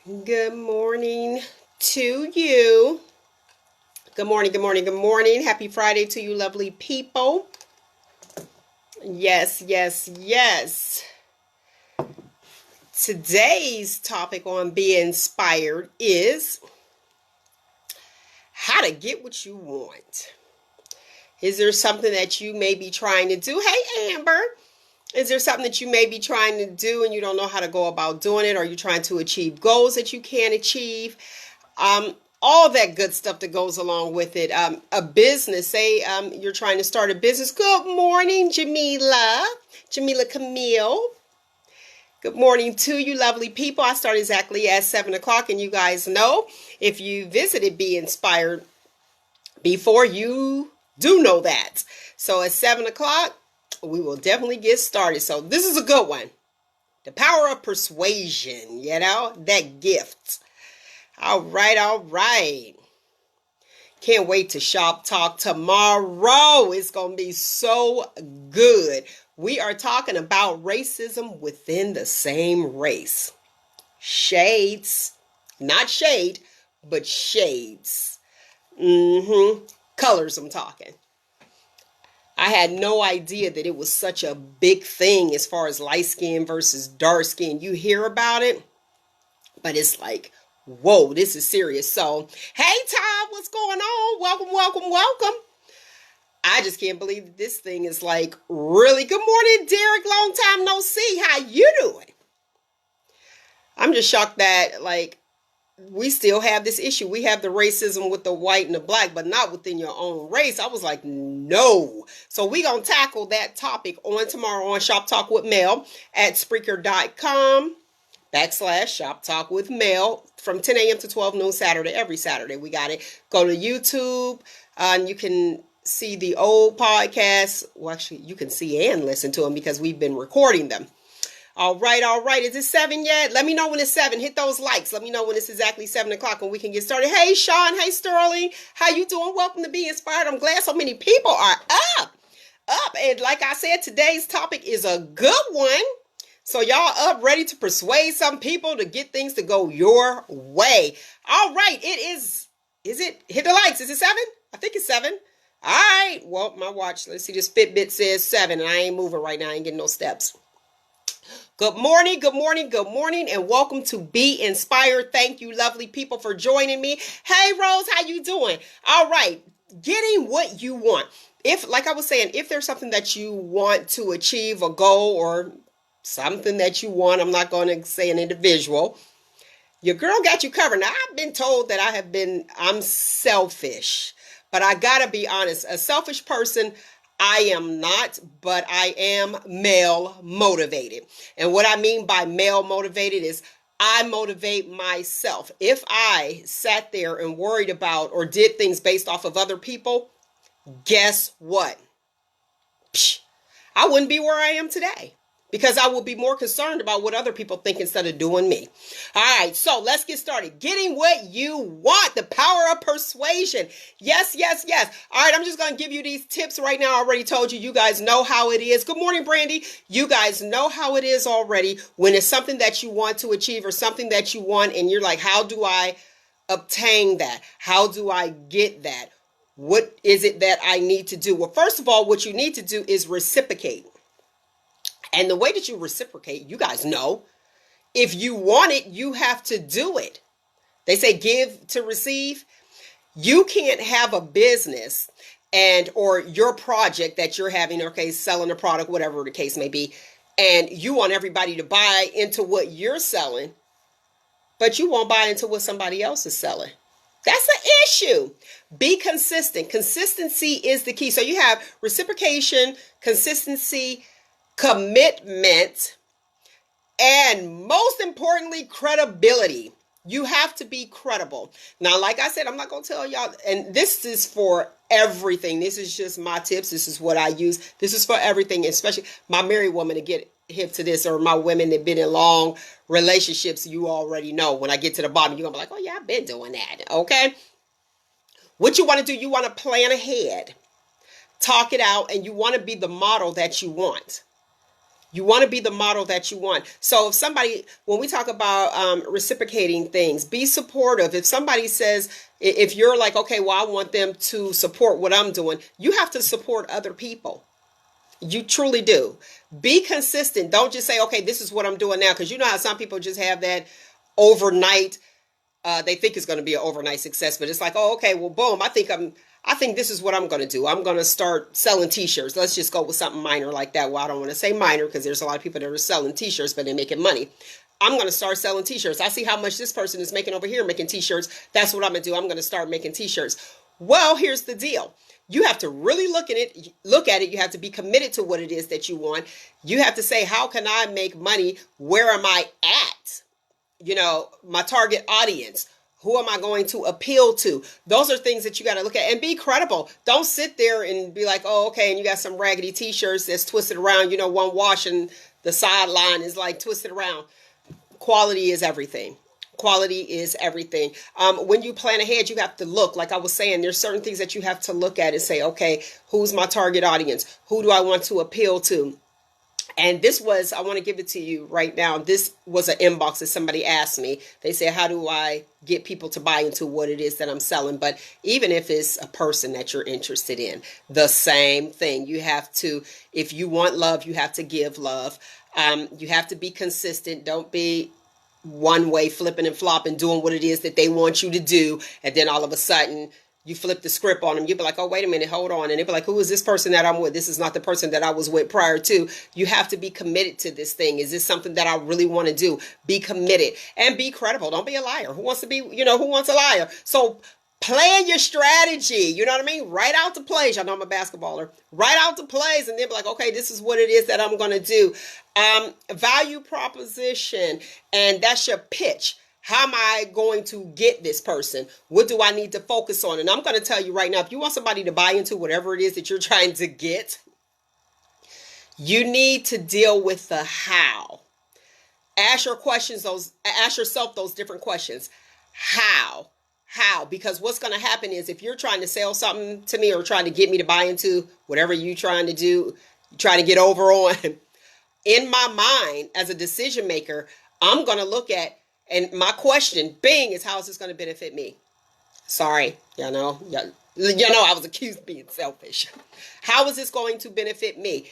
Good morning to you. Good morning, good morning, good morning. Happy Friday to you, lovely people. Yes, yes, yes. Today's topic on Be Inspired is how to get what you want. Is there something that you may be trying to do? Hey, Amber. Is there something that you may be trying to do and you don't know how to go about doing it? Are you trying to achieve goals that you can't achieve? All that good stuff that goes along with it. A business, say you're trying to start a business. Good morning, Jamila. Jamila Camille. Good morning to you, lovely people. I start exactly at 7 o'clock, and you guys know if you visited Be Inspired before, you do know that. So at 7 o'clock, we will definitely get started. So this is a good one. The power of persuasion, that gift. All right, all right. Can't wait to Shop Talk tomorrow. It's going to be so good. We are talking about racism within the same race. Shades. Not shade, but shades. Colors I'm talking. I had no idea that it was such a big thing as far as light skin versus dark skin. You hear about it, but it's like, whoa, this is serious. So, hey, Todd, what's going on? Welcome, welcome, welcome. I just can't believe that this thing is like really. Good morning, Derek. Long time no see. How you doing? I'm just shocked that we still have this issue. We have the racism with the white and the black, but not within your own race. I was like, no. So we're going to tackle that topic on tomorrow on Shop Talk with Mel at Spreaker.com/Shop Talk with Mel from 10 a.m. to 12 noon Saturday, every Saturday. We got it. Go to YouTube and you can see the old podcasts. Well, actually, you can see and listen to them because we've been recording them. All right, all right. Is it 7 yet? Let me know when it's 7. Hit those likes. Let me know when it's exactly 7 o'clock and we can get started. Hey, Sean. Hey, Sterling. How you doing? Welcome to Be Inspired. I'm glad so many people are up. And like I said, today's topic is a good one. So y'all up, ready to persuade some people to get things to go your way. All right, is it? Hit the likes. Is it 7? I think it's 7. All right. Well, my watch, let's see, this Fitbit says 7 and I ain't moving right now. I ain't getting no steps. Good morning, good morning, good morning, and welcome to Be Inspired. Thank you, lovely people, for joining me. Hey, Rose, how you doing? All right, getting what you want. If, like I was saying, if there's something that you want to achieve, a goal or something that you want, I'm not going to say an individual, your girl got you covered. Now, I've been told that I'm selfish, but I got to be honest. A selfish person, I am not, but I am male motivated. And what I mean by male motivated is I motivate myself. If I sat there and worried about or did things based off of other people, guess what? I wouldn't be where I am today because I would be more concerned about what other people think instead of doing me. All right, so let's get started. Getting what you want, the power of persuasion. Yes, yes, yes. All right, I'm just going to give you these tips right now. I already told you. You guys know how it is. Good morning, Brandy. You guys know how it is already when it's something that you want to achieve or something that you want and you're like, how do I obtain that? How do I get that? What is it that I need to do? Well, first of all, what you need to do is reciprocate. And the way that you reciprocate, you guys know, if you want it, you have to do it. They say give to receive. You can't have a business or your project that you're having, okay, selling a product, whatever the case may be, and you want everybody to buy into what you're selling, but you won't buy into what somebody else is selling. That's an issue. Be consistent. Consistency is the key. So you have reciprocation, consistency, commitment, and most importantly, credibility. You have to be credible. Now, like I said, I'm not going to tell y'all, and this is for everything. This is just my tips. This is what I use. This is for everything, especially my married woman to get hip to this, or my women that been in long relationships. You already know when I get to the bottom, you're going to be like, oh yeah, I've been doing that. Okay. What you want to do, you want to plan ahead, talk it out, and you want to be the model that you want. You want to be the model that you want. So if somebody, when we talk about reciprocating things, be supportive. If somebody says, if you're like, okay, well, I want them to support what I'm doing, you have to support other people. You truly do. Be consistent. Don't just say, okay, this is what I'm doing now. Because you know how some people just have that overnight, they think it's going to be an overnight success, but it's like, oh, okay, well, boom, I think this is what I'm going to do. I'm going to start selling t-shirts. Let's just go with something minor like that. Well, I don't want to say minor because there's a lot of people that are selling t-shirts, but they're making money. I'm going to start selling t-shirts. I see how much this person is making over here making t-shirts. That's what I'm going to do. I'm going to start making t-shirts. Well, here's the deal. You have to really look at it. You have to be committed to what it is that you want. You have to say, how can I make money? Where am I at? You know, my target audience. Who am I going to appeal to? Those are things that you got to look at and be credible. Don't sit there and be like, oh, okay, and you got some raggedy t-shirts that's twisted around, you know, one wash and the sideline is like twisted around. Quality is everything. Quality is everything. When you plan ahead, you have to look, like I was saying, there's certain things that you have to look at and say, okay, who's my target audience? Who do I want to appeal to? And this was, I want to give it to you right now. This was an inbox that somebody asked me. They said, how do I get people to buy into what it is that I'm selling? But even if it's a person that you're interested in, the same thing. You have to, if you want love, you have to give love. You have to be consistent. Don't be one way flipping and flopping, doing what it is that they want you to do. And then all of a sudden, you flip the script on them. You'd be like, oh, wait a minute, hold on. And they'd be like, who is this person that I'm with? This is not the person that I was with prior to. You have to be committed to this thing. Is this something that I really want to do? Be committed and be credible. Don't be a liar. Who wants to be, who wants a liar? So plan your strategy. You know what I mean? Write out the plays. I know I'm a basketballer. Write out the plays and then be like, okay, this is what it is that I'm going to do. Value proposition. And that's your pitch. How am I going to get this person? What do I need to focus on? And I'm going to tell you right now, if you want somebody to buy into whatever it is that you're trying to get, you need to deal with the how. Ask yourself those different questions. How? Because what's going to happen is if you're trying to sell something to me or trying to get me to buy into whatever you're trying to do, trying to get over on, in my mind as a decision maker, I'm going to look at, and my question being is, how is this going to benefit me? Sorry, I was accused of being selfish. How is this going to benefit me?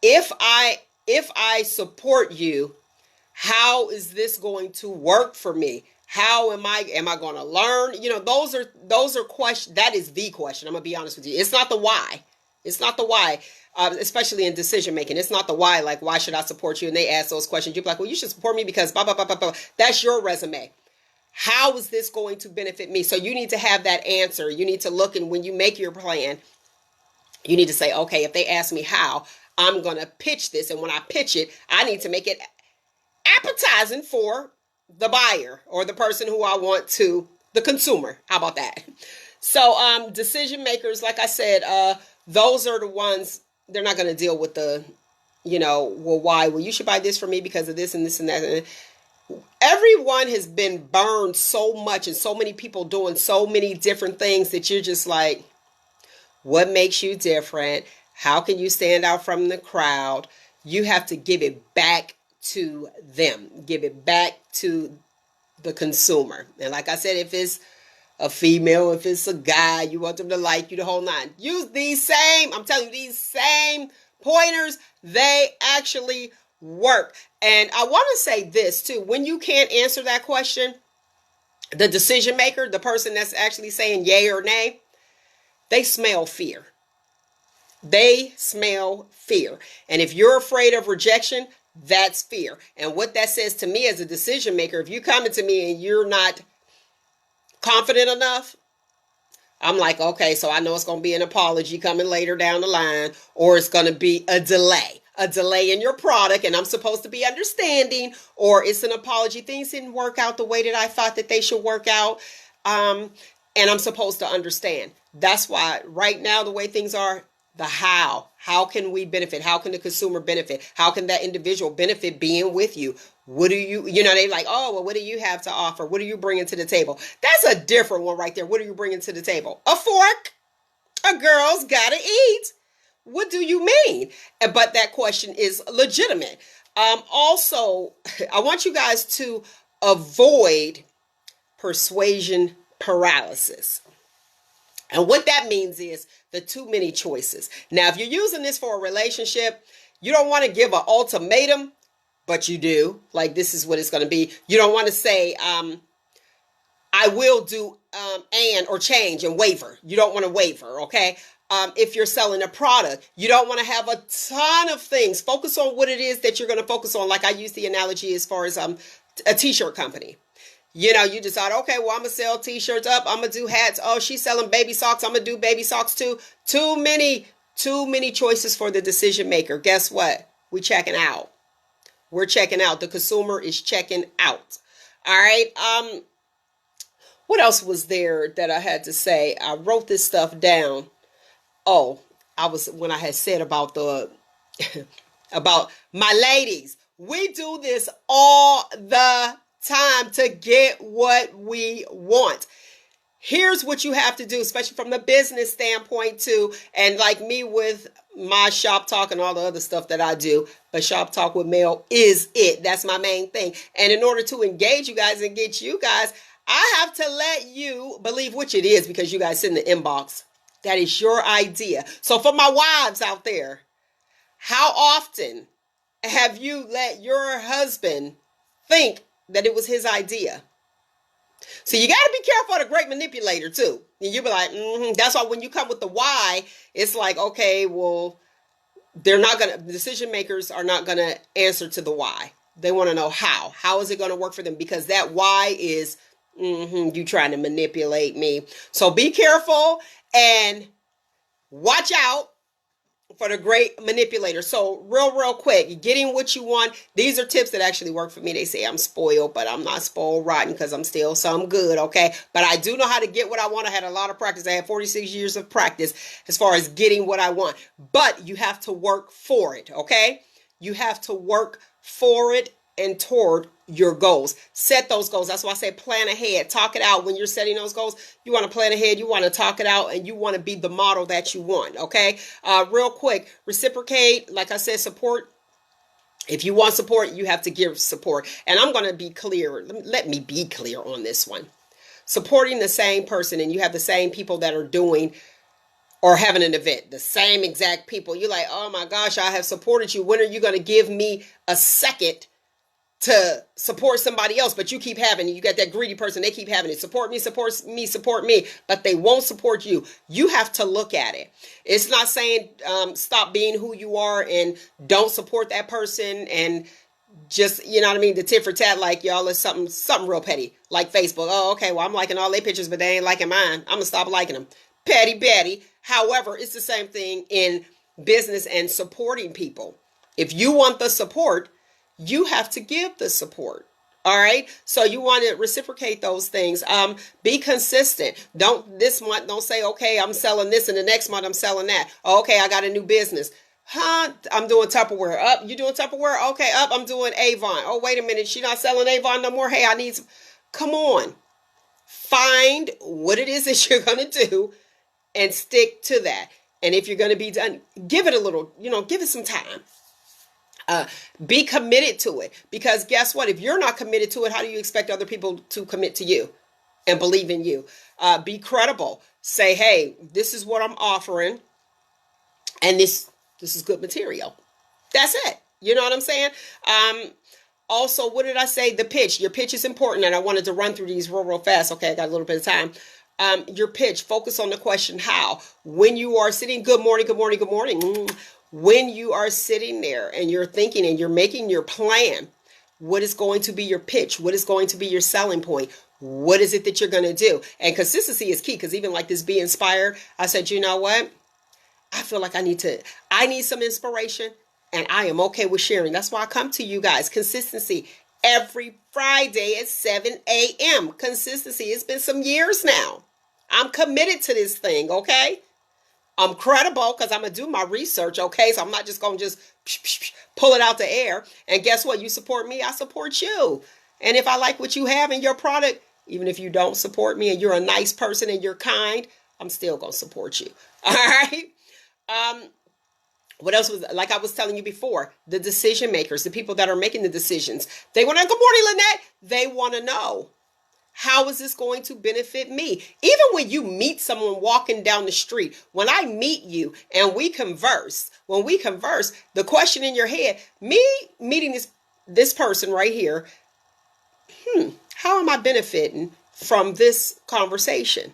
If I support you, how is this going to work for me? How am I going to learn? Those are questions. That is the question. I'm going to be honest with you. It's not the why. It's not the why. Especially in decision making. It's not the why, like, why should I support you? And they ask those questions. You're like, well, you should support me because blah, blah, blah, blah, blah. That's your resume. How is this going to benefit me? So you need to have that answer. You need to look, and when you make your plan, you need to say, okay, if they ask me how, I'm going to pitch this. And when I pitch it, I need to make it appetizing for the buyer or the person who I want to, the consumer. How about that? So decision makers, like I said, those are the ones. They're not going to deal with the, well, why? Well, you should buy this for me because of this and this and that. Everyone has been burned so much and so many people doing so many different things that you're just like, what makes you different? How can you stand out from the crowd? You have to give it back to them. Give it back to the consumer. And like I said, if it's a female, if it's a guy, you want them to like you the whole nine. Use these same pointers. They actually work. And I want to say this too. When you can't answer that question, the decision maker, the person that's actually saying yay or nay, they smell fear. They smell fear. And if you're afraid of rejection, that's fear. And what that says to me as a decision maker, if you come to me and you're not confident enough, I'm like, okay, so I know it's going to be an apology coming later down the line, or it's going to be a delay in your product, and I'm supposed to be understanding, or it's an apology. Things didn't work out the way that I thought that they should work out, and I'm supposed to understand. That's why right now, the way things are, the how can we benefit? How can the consumer benefit? How can that individual benefit being with you? What do you, they like, oh, well, what do you have to offer? What are you bringing to the table? That's a different one right there. What are you bringing to the table? A fork. A girl's got to eat. What do you mean? But that question is legitimate. Also, I want you guys to avoid persuasion paralysis. And what that means is the too many choices. Now, if you're using this for a relationship, you don't want to give an ultimatum, but you do. Like, this is what it's going to be. You don't want to say, I will do and or change and waver. You don't want to waver, okay? If you're selling a product, you don't want to have a ton of things. Focus on what it is that you're going to focus on. Like I use the analogy as far as a t-shirt company. You know, you decide, okay, well, I'm going to sell t-shirts up. I'm going to do hats. Oh, she's selling baby socks. I'm going to do baby socks too. Too many choices for the decision maker. Guess what? We're checking out. We're checking out. The consumer is checking out. All right. What else was there that I had to say? I wrote this stuff down. Oh, when I had said about about my ladies, we do this all the time to get what we want. Here's what you have to do, especially from the business standpoint too. And like me with my shop talk and all the other stuff that I do, but shop talk with Mel is it. That's my main thing. And in order to engage you guys and get you guys, I have to let you believe which it is, because you guys sit in the inbox. That is your idea. So for my wives out there, how often have you let your husband think that it was his idea? So you got to be careful of the great manipulator too. And you'll be like, That's why when you come with the why, it's like, okay, well, decision makers are not going to answer to the why. They want to know how. How is it going to work for them? Because that why is, you trying to manipulate me. So be careful and watch out for the great manipulator. So real quick, getting what you want. These are tips that actually work for me. They say I'm spoiled, but I'm not spoiled rotten because I'm still some good. Okay. But I do know how to get what I want. I had a lot of practice. I had 46 years of practice as far as getting what I want, but you have to work for it. Okay. You have to work for it and toward your goals. Set those goals. That's why I say plan ahead. Talk it out. When you're setting those goals, you want to plan ahead. You want to talk it out, and you want to be the model that you want. Okay. Real quick, reciprocate. Like I said, support. If you want support, you have to give support. And I'm going to be clear. Let me be clear on this one. Supporting the same person, and you have the same people that are doing or having an event, the same exact people. You're like, oh my gosh, I have supported you. When are you going to give me a second to support somebody else? But you keep having it. You got that greedy person. They keep having it. Support me, support me, support me. But they won't support you. You have to look at it. It's not saying stop being who you are and don't support that person and just, you know what I mean? The tit for tat, like y'all is something real petty. Like Facebook. Oh, okay. Well, I'm liking all their pictures, but they ain't liking mine. I'm going to stop liking them. Petty Betty. However, it's the same thing in business and supporting people. If you want the support, you have to give the support. All right. So you want to reciprocate those things. Be consistent. This month, don't say, okay, I'm selling this, and the next month I'm selling that. Okay, I got a new business. I'm doing Tupperware. Up, you doing Tupperware? Okay, up, I'm doing Avon. Oh, wait a minute, she not selling Avon no more. Hey, I need some. Come on. Find what it is that you're going to do and stick to that. And if you're going to be done, give it a little, give it some time. Be committed to it, because guess what? If you're not committed to it, how do you expect other people to commit to you and believe in you? Be credible. Say, hey, this is what I'm offering, and this is good material. That's it. You know what I'm saying? Also, what did I say? The pitch. Your pitch is important, and I wanted to run through these real fast. Okay, I got a little bit of time. Your pitch. Focus on the question how. When you are sitting, good morning, good morning, good morning. When you are sitting there and you're thinking and you're making your plan, what is going to be your pitch? What is going to be your selling point? What is it that you're going to do? And consistency is key, because even like this Be Inspired, I said, you know what? I feel like I need some inspiration, and I am okay with sharing. That's why I come to you guys. Consistency every Friday at 7 a.m. Consistency. It's been some years now. I'm committed to this thing, okay? I'm credible because I'm going to do my research, okay? So I'm not just going to pull it out the air. And guess what? You support me, I support you. And if I like what you have in your product, even if you don't support me and you're a nice person and you're kind, I'm still going to support you. All right? What else was, like I was telling you before, the decision makers, the people that are making the decisions, they want to, good morning, Lynette. They want to know, how is this going to benefit me? Even when you meet someone walking down the street, when I meet you and when we converse, the question in your head, me meeting this person right here, how am I benefiting from this conversation?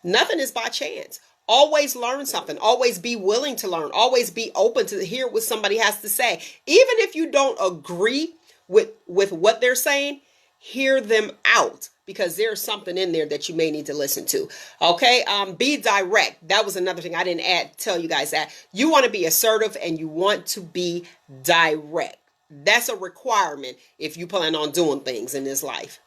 Nothing is by chance. Always learn something. Always be willing to learn. Always be open to hear what somebody has to say. Even if you don't agree with what they're saying, hear them out, because there's something in there that you may need to listen to. Okay. Be direct. That was another thing I didn't tell you guys that. You want to be assertive and you want to be direct. That's a requirement if you plan on doing things in this life.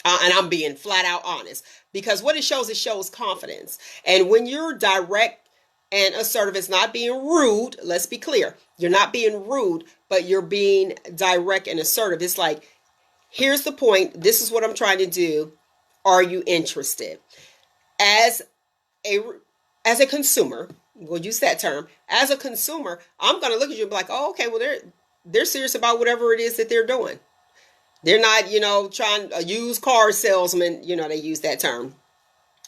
And I'm being flat out honest, because what it shows confidence. And when you're direct and assertive, it's not being rude. Let's be clear. You're not being rude, but you're being direct and assertive. It's like, here's the point. This is what I'm trying to do. Are you interested? As a consumer, we'll use that term. As a consumer, I'm going to look at you and be like, oh, okay, well, they're serious about whatever it is that they're doing. They're not, trying a used car salesman. They use that term.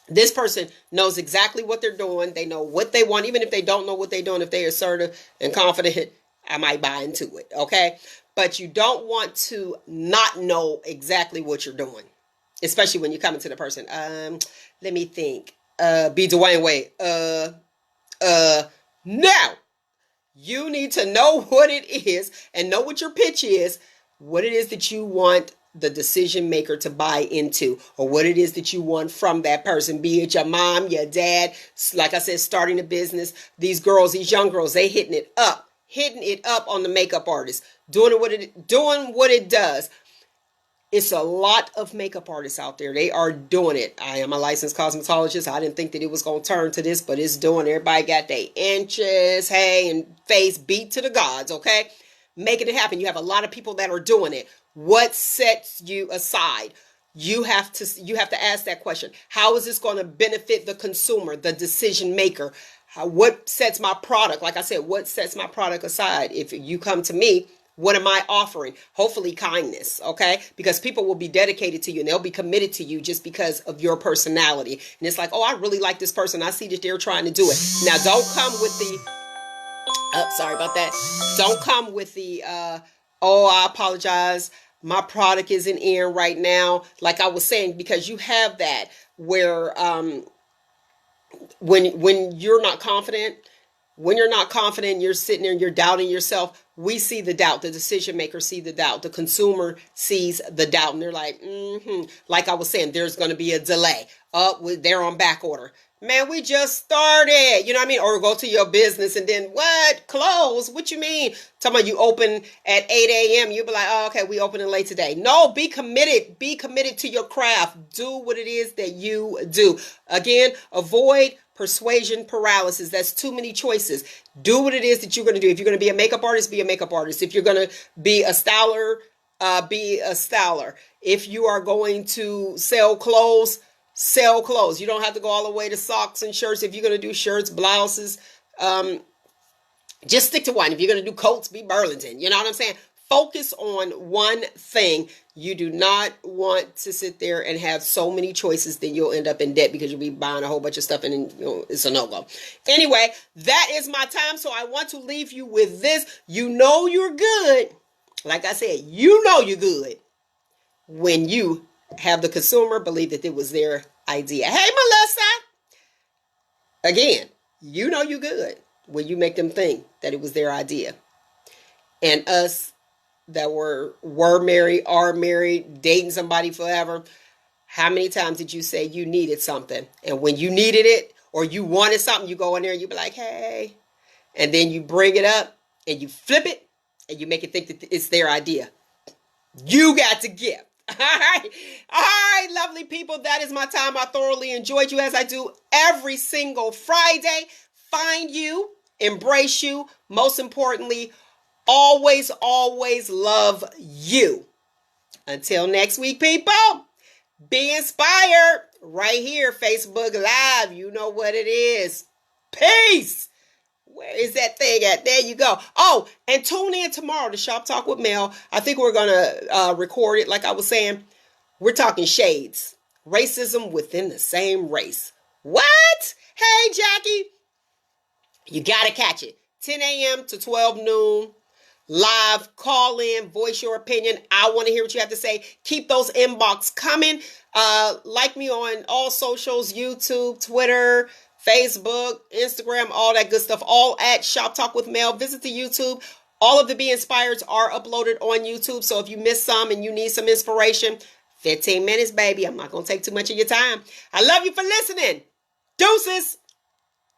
This person knows exactly what they're doing. They know what they want. Even if they don't know what they're doing, if they're assertive and confident, I might buy into it. Okay. But you don't want to not know exactly what you're doing, especially when you come into the person. Let me think. Be Dwayne Wade. Now you need to know what it is and know what your pitch is, what it is that you want the decision maker to buy into, or what it is that you want from that person, be it your mom, your dad, like I said, starting a business. These young girls, they hitting it up on the makeup artist, doing what it does. It's a lot of makeup artists out there. They are doing it. I am a licensed cosmetologist. I didn't think that it was going to turn to this, but it's doing. Everybody got their inches, and face beat to the gods, okay? Making it happen. You have a lot of people that are doing it. What sets you aside? You have to ask that question. How is this going to benefit the consumer, the decision maker? What sets my product? Like I said, what sets my product aside? If you come to me, what am I offering? Hopefully kindness, okay? Because people will be dedicated to you and they'll be committed to you just because of your personality. And it's like, oh, I really like this person. I see that they're trying to do it. Now, don't come with sorry about that. Don't come with the, oh, I apologize. My product isn't in right now. Like I was saying, because you have that where when you're not confident, you're sitting there and you're doubting yourself. We see the doubt. The decision maker see the doubt. The consumer sees the doubt. And they're like, like I was saying, there's going to be a delay. They're on back order. Man, we just started, you know what I mean? Or go to your business and then what? Close? What you mean? Talking about you open at 8 a.m. You'll be like, oh, okay, we opening late today. No, be committed. Be committed to your craft. Do what it is that you do. Again, avoid persuasion paralysis. That's too many choices. Do what it is that you're going to do. If you're going to be a makeup artist, be a makeup artist. If you're going to be a styler, be a styler. If you are going to sell clothes, sell clothes. You don't have to go all the way to socks and shirts. If you're going to do shirts, blouses, just stick to one. If you're going to do coats, be Burlington. You know what I'm saying? Focus on one thing. You do not want to sit there and have so many choices that you'll end up in debt because you'll be buying a whole bunch of stuff and it's a no-go. Anyway, that is my time. So I want to leave you with this. You know you're good. Like I said, you know you're good when you have the consumer believe that it was their idea. Hey, Melissa. Again, you know you're good when you make them think that it was their idea. And us that were married, are married, dating somebody forever, how many times did you say you needed something? And when you needed it or you wanted something, you go in there and you be like, hey. And then you bring it up and you flip it and you make it think that it's their idea. You got to give. All right, lovely people. That is my time. I thoroughly enjoyed you as I do every single Friday. Find you, embrace you. Most importantly, always, always love you. Until next week, people, be inspired right here, Facebook Live. You know what it is. Peace. Where is that thing at? There you go. Oh, and tune in tomorrow to Shop Talk with Mel. I think we're going to record it. Like I was saying, we're talking shades. Racism within the same race. What? Hey, Jackie. You got to catch it. 10 a.m. to 12 noon. Live, call in, voice your opinion. I want to hear what you have to say. Keep those inbox coming. Like me on all socials, YouTube, Twitter, Facebook, Instagram, all that good stuff. All at Shop Talk with Mel. Visit the YouTube. All of the Be Inspireds are uploaded on YouTube. So if you missed some and you need some inspiration, 15 minutes, baby. I'm not going to take too much of your time. I love you for listening. Deuces.